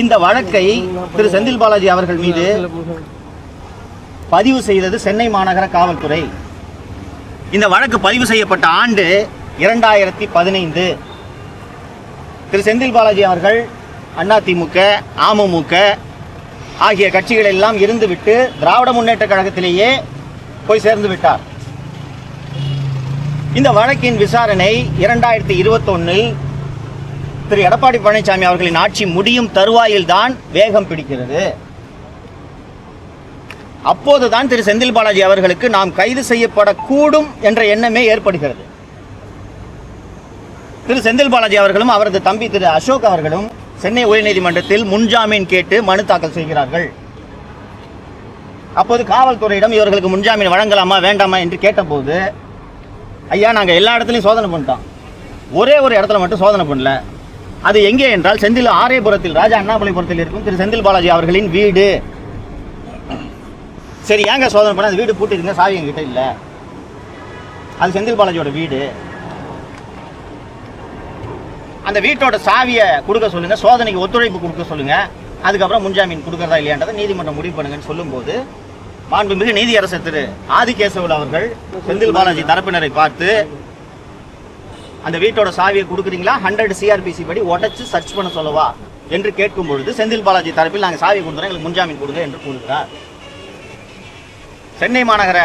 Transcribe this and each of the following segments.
இந்த வழக்கை திரு செந்தில் பாலாஜி அவர்கள் மீது பதிவு செய்தது சென்னை மாநகர காவல்துறை. இந்த வழக்கு பதிவு செய்யப்பட்ட ஆண்டு 2015. திரு செந்தில் பாலாஜி அவர்கள் அதிமுக, அமமுக ஆகிய கட்சிகள் எல்லாம் இருந்துவிட்டு திராவிட முன்னேற்ற கழகத்திலேயே போய் சேர்ந்து விட்டார். இந்த வழக்கின் விசாரணை 2021 திரு எடப்பாடி பழனிசாமி அவர்களின் ஆட்சி முடியும் தருவாயில் தான் வேகம் பிடிக்கிறது. அப்போதுதான் திரு செந்தில் பாலாஜி அவர்களுக்கு நாம் கைது செய்யப்படக்கூடும் என்ற எண்ணமே ஏற்படுகிறது. திரு செந்தில் பாலாஜி அவர்களும் அவரது தம்பி திரு அசோக் அவர்களும் சென்னை உயர்நீதிமன்றத்தில் முன்ஜாமீன் கேட்டு மனு தாக்கல் செய்கிறார்கள். அப்போது காவல்துறையிடம் இவர்களுக்கு முன்ஜாமீன் வழங்கலாமா வேண்டாமா என்று கேட்டபோது, ஐயா நாங்கள் எல்லா இடத்துலையும் சோதனை பண்ணிட்டோம், ஒரே ஒரு இடத்துல மட்டும் சோதனை பண்ணல. அது எங்கே என்றால் செந்தில் ஆரேபுரத்தில், ராஜா அண்ணாமலைபுரத்தில் இருக்கும் திரு செந்தில் பாலாஜி அவர்களின் வீடு. சரி ஏங்க சோதனை பண்ண, அந்த வீடு பூட்டிருங்க, சாவி எங்கிட்ட இல்லை, அது செந்தில் பாலாஜியோட வீடு, அந்த வீட்டோட சாவியை கொடுக்க சொல்லுங்க, சோதனைக்கு ஒத்துழைப்பு கொடுக்க சொல்லுங்க, அதுக்கப்புறம் முன்ஜாமீன் கொடுக்கறதா இல்லையான்றதை நீதிமன்றம் முடிவு பண்ணுங்கன்னு சொல்லும்போது, மாண்புமிகு நீதியரசர் திரு ஆதிகேசவல் அவர்கள் செந்தில் பாலாஜி தரப்பினரை பார்த்து, அந்த வீட்டோட சாவியை கொடுக்குறீங்களா, 100 CRPC படி உடைச்சு சர்ச் பண்ண சொல்லவா என்று கேட்கும் பொழுது, செந்தில் பாலாஜி தரப்பில் நாங்கள் சாவியை கொடுத்துறோம், எங்களுக்கு முன்ஜாமீன் கொடுங்க என்று கூறுகிறார். சென்னை மாநகர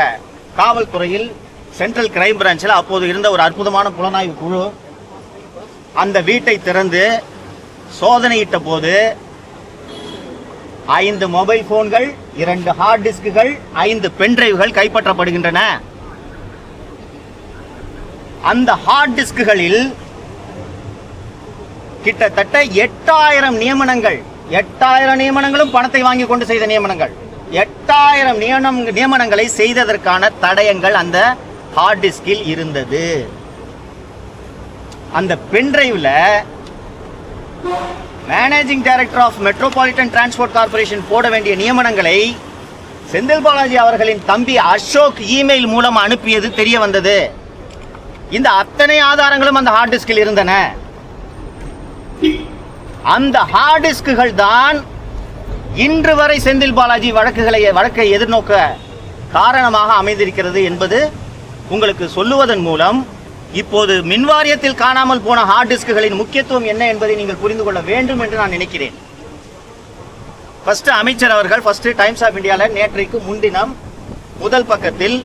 காவல்துறையில் சென்ட்ரல் கிரைம் பிரான்ச்சில் அப்போது இருந்த ஒரு அற்புதமான புலனாய்வு குழு அந்த வீட்டை திறந்து சோதனையிட்ட போது 5 மொபைல் போன்கள், 2 ஹார்ட் டிஸ்குகள், 5 பென்டிரைவ்கள் கைப்பற்றப்படுகின்றன. அந்த ஹார்ட் டிஸ்குகளில் கிட்டத்தட்ட 8000 நியமனங்கள், 8000 நியமனங்களும் பணத்தை வாங்கி கொண்டு செய்த நியமனங்கள், 8000 நியமனங்களை செய்ததற்கான தடயங்கள் அந்த ஹார்ட் டிஸ்கில் இருந்தது. அந்த பென்டிரைவ்ல managing director of metropolitan transport corporation போட வேண்டிய நியமனங்களை செந்தில் பாலாஜி அவர்களின் தம்பி அசோக் இமெயில் மூலம் அனுப்பியது தெரிய வந்தது. இந்த அத்தனை ஆதாரங்களும் அந்த ஹார்ட் டிஸ்கில் இருந்தன. அந்த ஹார்ட் டிஸ்குகள் தான் இன்று வரை செந்தில் பாலாஜி வழக்கை எதிர்நோக்க காரணமாக அமைந்திருக்கிறது என்பது உங்களுக்கு சொல்லுவதன் மூலம் இப்போது மின்வாரியத்தில் காணாமல் போன ஹார்ட் டிஸ்குகளின் முக்கியத்துவம் என்ன என்பதை நீங்கள் புரிந்து கொள்ள வேண்டும் என்று நான் நினைக்கிறேன். ஃபர்ஸ்ட் அமைச்சர் அவர்கள் டைம்ஸ் ஆஃப் இந்தியாவில் நேற்றைக்கு முன்தினம் முதல் பக்கத்தில்